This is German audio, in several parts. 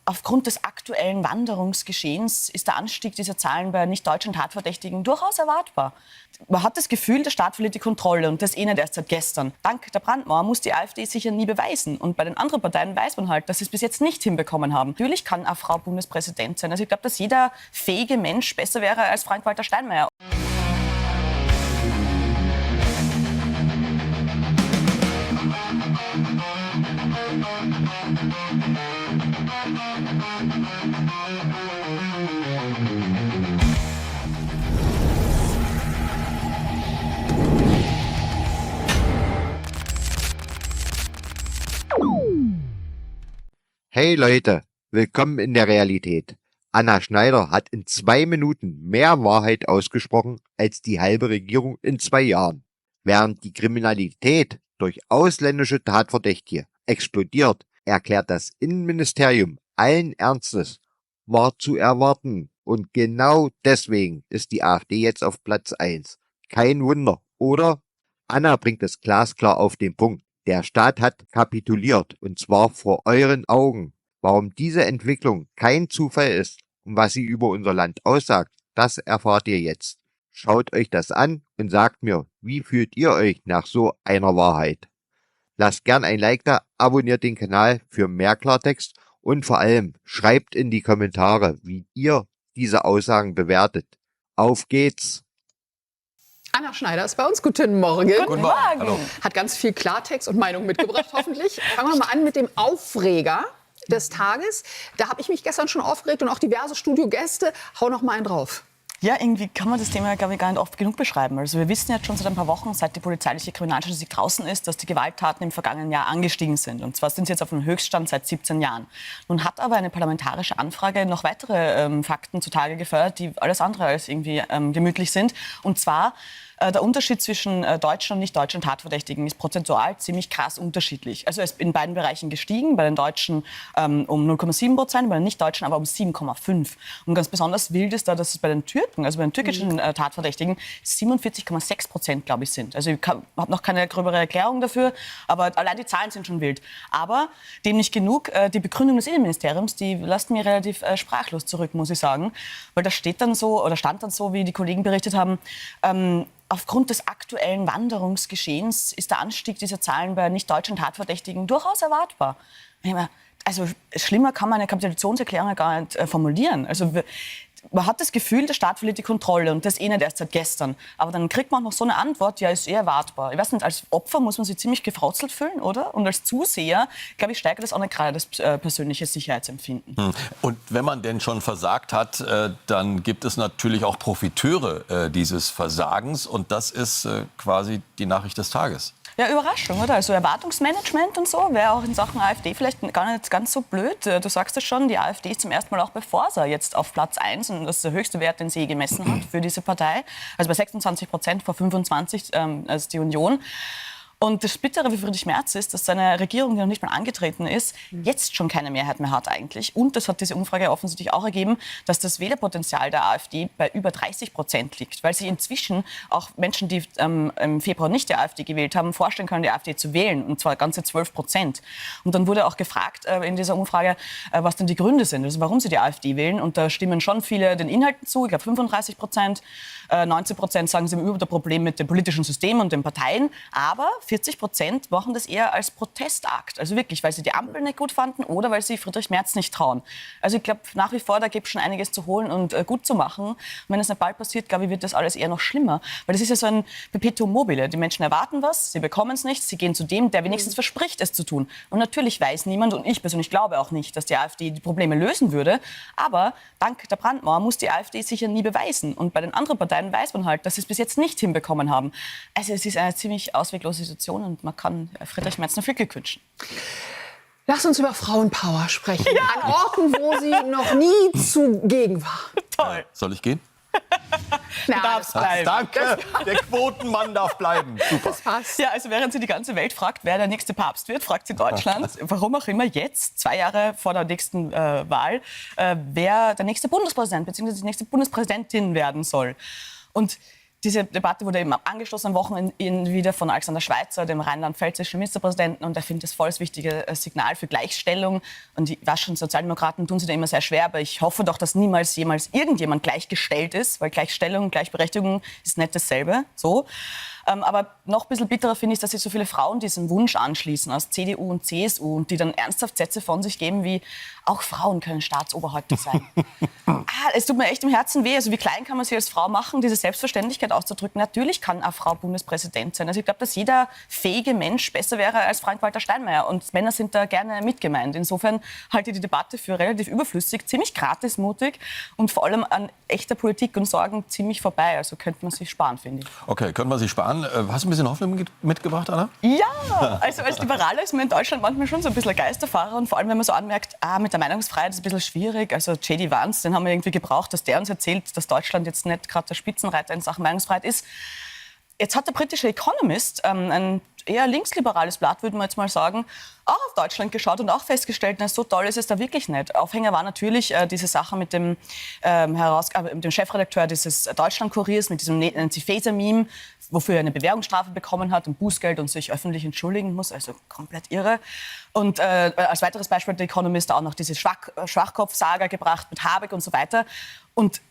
Aufgrund des aktuellen Wanderungsgeschehens ist der Anstieg dieser Zahlen bei nicht-deutschen Tatverdächtigen durchaus erwartbar. Man hat das Gefühl, der Staat verliert die Kontrolle und das nicht erst seit gestern. Dank der Brandmauer muss die AfD sich ja nie beweisen. Und bei den anderen Parteien weiß man halt, dass sie es bis jetzt nicht hinbekommen haben. Natürlich kann eine Frau Bundespräsident sein. Also ich glaube, dass jeder fähige Mensch besser wäre als Frank-Walter Steinmeier. Hey Leute, willkommen in der Realität. Anna Schneider hat in 2 Minuten mehr Wahrheit ausgesprochen als die halbe Regierung in 2 Jahren. Während die Kriminalität durch ausländische Tatverdächtige explodiert, erklärt das Innenministerium allen Ernstes, war zu erwarten. Und genau deswegen ist die AfD jetzt auf Platz 1. Kein Wunder, oder? Anna bringt es glasklar auf den Punkt. Der Staat hat kapituliert, und zwar vor euren Augen. Warum diese Entwicklung kein Zufall ist und was sie über unser Land aussagt, das erfahrt ihr jetzt. Schaut euch das an und sagt mir, wie fühlt ihr euch nach so einer Wahrheit? Lasst gern ein Like da, abonniert den Kanal für mehr Klartext und vor allem schreibt in die Kommentare, wie ihr diese Aussagen bewertet. Auf geht's! Anna Schneider ist bei uns. Guten Morgen. Guten Morgen. Hallo. Hat ganz viel Klartext und Meinung mitgebracht, hoffentlich. Fangen wir mal an mit dem Aufreger des Tages. Da habe ich mich gestern schon aufgeregt und auch diverse Studiogäste. Hau noch mal einen drauf. Ja, irgendwie kann man das Thema, glaube ich, gar nicht oft genug beschreiben. Also wir wissen jetzt schon seit ein paar Wochen, seit die polizeiliche Kriminalstatistik draußen ist, dass die Gewalttaten im vergangenen Jahr angestiegen sind. Und zwar sind sie jetzt auf einem Höchststand seit 17 Jahren. Nun hat aber eine parlamentarische Anfrage noch weitere Fakten zutage gefördert, die alles andere als irgendwie gemütlich sind. Und zwar der Unterschied zwischen deutschen und nicht-deutschen Tatverdächtigen ist prozentual ziemlich krass unterschiedlich. Also er ist in beiden Bereichen gestiegen, bei den Deutschen um 0,7%, bei den nicht-Deutschen aber um 7,5%. Und ganz besonders wild ist da, dass es bei den Türken, also bei den türkischen Tatverdächtigen 47,6%, glaube ich, sind. Also ich habe noch keine gröbere Erklärung dafür, aber allein die Zahlen sind schon wild. Aber dem nicht genug, die Begründung des Innenministeriums, die lässt mir relativ sprachlos zurück, muss ich sagen. Weil da steht dann so, oder stand dann so, wie die Kollegen berichtet haben, aufgrund des aktuellen Wanderungsgeschehens ist der Anstieg dieser Zahlen bei nicht-deutschen Tatverdächtigen durchaus erwartbar. Also schlimmer kann man eine Kapitulationserklärung gar nicht formulieren. Also man hat das Gefühl, der Staat verliert die Kontrolle und das nicht erst seit gestern. Aber dann kriegt man noch so eine Antwort, ja, ist erwartbar. Ich weiß nicht, als Opfer muss man sich ziemlich gefrauzelt fühlen, oder? Und als Zuseher, glaube ich, steigert das auch nicht gerade das persönliche Sicherheitsempfinden. Und wenn man denn schon versagt hat, dann gibt es natürlich auch Profiteure dieses Versagens. Und das ist quasi die Nachricht des Tages. Ja, Überraschung, oder? Also Erwartungsmanagement und so wäre auch in Sachen AfD vielleicht gar nicht ganz so blöd. Du sagst es schon, die AfD ist zum ersten Mal auch bei Forsa jetzt auf Platz 1 und das ist der höchste Wert, den sie je gemessen hat für diese Partei. Also bei 26% vor 25% als die Union. Und das Bittere für Friedrich Merz ist, dass seine Regierung, die noch nicht mal angetreten ist, jetzt schon keine Mehrheit mehr hat eigentlich. Und das hat diese Umfrage offensichtlich auch ergeben, dass das Wählerpotenzial der AfD bei über 30% liegt. Weil sich inzwischen auch Menschen, die im Februar nicht die AfD gewählt haben, vorstellen können, die AfD zu wählen. Und zwar ganze 12%. Und dann wurde auch gefragt in dieser Umfrage, was denn die Gründe sind, also warum sie die AfD wählen. Und da stimmen schon viele den Inhalten zu, ich glaube 35%. 19% sagen, sie haben überhaupt ein Problem mit dem politischen System und den Parteien. Aber 40% machen das eher als Protestakt. Also wirklich, weil sie die Ampel nicht gut fanden oder weil sie Friedrich Merz nicht trauen. Also ich glaube nach wie vor, da gibt es schon einiges zu holen und gut zu machen. Und wenn es nicht bald passiert, glaube ich, wird das alles eher noch schlimmer. Weil das ist ja so ein Perpetuum mobile. Die Menschen erwarten was, sie bekommen es nicht, sie gehen zu dem, der wenigstens verspricht, es zu tun. Und natürlich weiß niemand, und ich persönlich glaube auch nicht, dass die AfD die Probleme lösen würde. Aber dank der Brandmauer muss die AfD sich ja nie beweisen. Und bei den anderen Parteien weiß man halt, dass sie es bis jetzt nicht hinbekommen haben. Also es ist eine ziemlich ausweglose Situation und man kann Friedrich Merz noch viel Glück wünschen. Lass uns über Frauenpower sprechen. Ja. An Orten, wo sie noch nie zugegen war. Toll. Soll ich gehen? Na, Darf's bleiben. Danke, der Quotenmann darf bleiben. Super. das passt. Ja, also während sie die ganze Welt fragt, wer der nächste Papst wird, fragt sie Deutschland, warum auch immer jetzt, 2 Jahre vor der nächsten Wahl, wer der nächste Bundespräsident bzw. die nächste Bundespräsidentin werden soll. Und diese Debatte wurde eben angestoßen am Wochenende wieder von Alexander Schweitzer, dem rheinland-pfälzischen Ministerpräsidenten. Und er findet das voll das wichtige Signal für Gleichstellung. Und ich weiß schon, Sozialdemokraten tun sich da immer sehr schwer. Aber ich hoffe doch, dass niemals jemals irgendjemand gleichgestellt ist. Weil Gleichstellung, Gleichberechtigung ist nicht dasselbe. So. Aber noch ein bisschen bitterer finde ich, dass sich so viele Frauen diesem Wunsch anschließen aus CDU und CSU und die dann ernsthaft Sätze von sich geben wie, auch Frauen können Staatsoberhäupter sein. Es tut mir echt im Herzen weh. Also wie klein kann man sich als Frau machen, diese Selbstverständlichkeit auszudrücken? Natürlich kann eine Frau Bundespräsident sein. Also ich glaube, dass jeder fähige Mensch besser wäre als Frank-Walter Steinmeier. Und Männer sind da gerne mitgemeint. Insofern halte ich die Debatte für relativ überflüssig, ziemlich gratismutig und vor allem an echter Politik und Sorgen ziemlich vorbei. Also könnte man sich sparen, finde ich. Okay, können wir sich sparen. Hast du ein bisschen Hoffnung mitgebracht, Anna? Ja, also als Liberaler ist man in Deutschland manchmal schon so ein bisschen ein Geisterfahrer. Und vor allem, wenn man so anmerkt, mit der Meinungsfreiheit ist es ein bisschen schwierig. Also J.D. Vance, den haben wir irgendwie gebraucht, dass der uns erzählt, dass Deutschland jetzt nicht gerade der Spitzenreiter in Sachen Meinungsfreiheit ist. Jetzt hat der britische Economist, ein eher linksliberales Blatt, würde man jetzt mal sagen, auch auf Deutschland geschaut und auch festgestellt, na, so toll ist es da wirklich nicht. Aufhänger war natürlich diese Sache mit dem, mit dem Chefredakteur dieses Deutschland-Kuriers, mit diesem Nancy Faeser-Meme, wofür er eine Bewährungsstrafe bekommen hat und Bußgeld und sich öffentlich entschuldigen muss, also komplett irre. Und als weiteres Beispiel hat der Economist auch noch diese Schwachkopf-Saga gebracht mit Habeck und so weiter. Und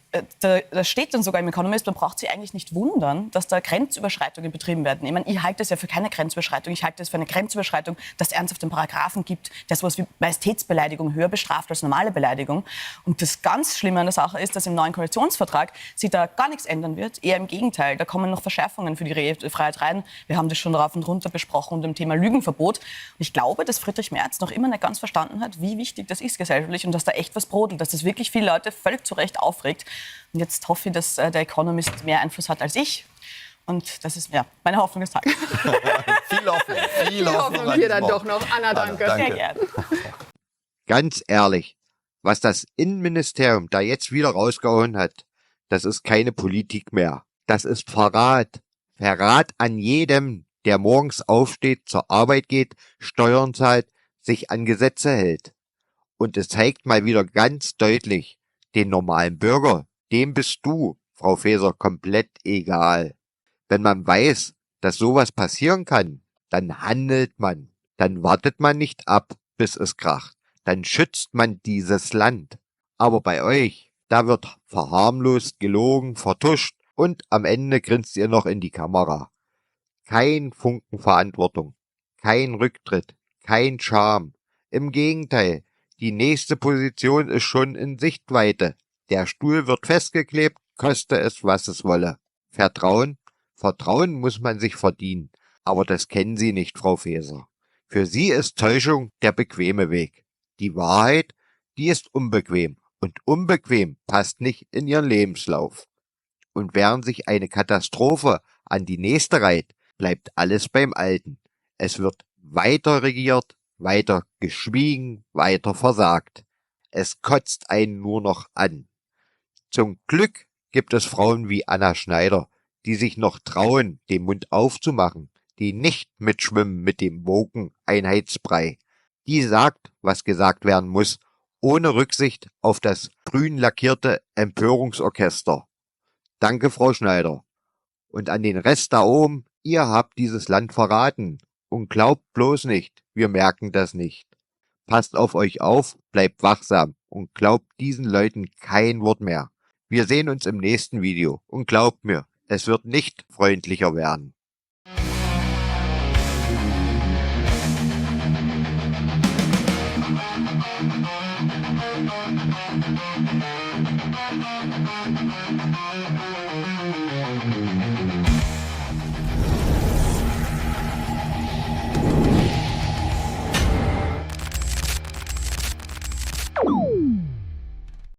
da steht dann sogar im Economist, man braucht sich eigentlich nicht wundern, dass da Grenzüberschreitungen betrieben werden. Ich meine, ich halte es ja für keine Grenzüberschreitung. Ich halte es für eine Grenzüberschreitung, dass es ernsthaft einen Paragraphen gibt, der sowas wie Majestätsbeleidigung höher bestraft als normale Beleidigung. Und das ganz Schlimme an der Sache ist, dass im neuen Koalitionsvertrag sich da gar nichts ändern wird. Eher im Gegenteil, da kommen noch Verschärfungen für die Redefreiheit rein. Wir haben das schon rauf und runter besprochen unter dem Thema Lügenverbot. Und ich glaube, dass Friedrich Merz noch immer nicht ganz verstanden hat, wie wichtig das ist gesellschaftlich und dass da echt was brodelt, dass das wirklich viele Leute völlig zu Recht aufregt. Und jetzt hoffe ich, dass der Economist mehr Einfluss hat als ich. Und das ist meine Hoffnung des Tages. Viel Hoffnung. Die Hoffnung hier dann doch noch. Anna, danke. Sehr gerne. Ganz ehrlich, was das Innenministerium da jetzt wieder rausgehauen hat, das ist keine Politik mehr. Das ist Verrat. Verrat an jedem, der morgens aufsteht, zur Arbeit geht, Steuern zahlt, sich an Gesetze hält. Und es zeigt mal wieder ganz deutlich, den normalen Bürger, dem bist du, Frau Faeser, komplett egal. Wenn man weiß, dass sowas passieren kann, dann handelt man. Dann wartet man nicht ab, bis es kracht. Dann schützt man dieses Land. Aber bei euch, da wird verharmlost, gelogen, vertuscht und am Ende grinst ihr noch in die Kamera. Kein Funken Verantwortung, kein Rücktritt, kein Charme. Im Gegenteil, die nächste Position ist schon in Sichtweite. Der Stuhl wird festgeklebt, koste es, was es wolle. Vertrauen? Vertrauen muss man sich verdienen. Aber das kennen Sie nicht, Frau Faeser. Für Sie ist Täuschung der bequeme Weg. Die Wahrheit, die ist unbequem. Und unbequem passt nicht in Ihren Lebenslauf. Und während sich eine Katastrophe an die nächste reiht, bleibt alles beim Alten. Es wird weiter regiert, weiter geschwiegen, weiter versagt. Es kotzt einen nur noch an. Zum Glück gibt es Frauen wie Anna Schneider, die sich noch trauen, den Mund aufzumachen, die nicht mitschwimmen mit dem Woken-Einheitsbrei. Die sagt, was gesagt werden muss, ohne Rücksicht auf das grün lackierte Empörungsorchester. Danke, Frau Schneider. Und an den Rest da oben, ihr habt dieses Land verraten. Und glaubt bloß nicht, wir merken das nicht. Passt auf euch auf, bleibt wachsam und glaubt diesen Leuten kein Wort mehr. Wir sehen uns im nächsten Video und glaubt mir, es wird nicht freundlicher werden.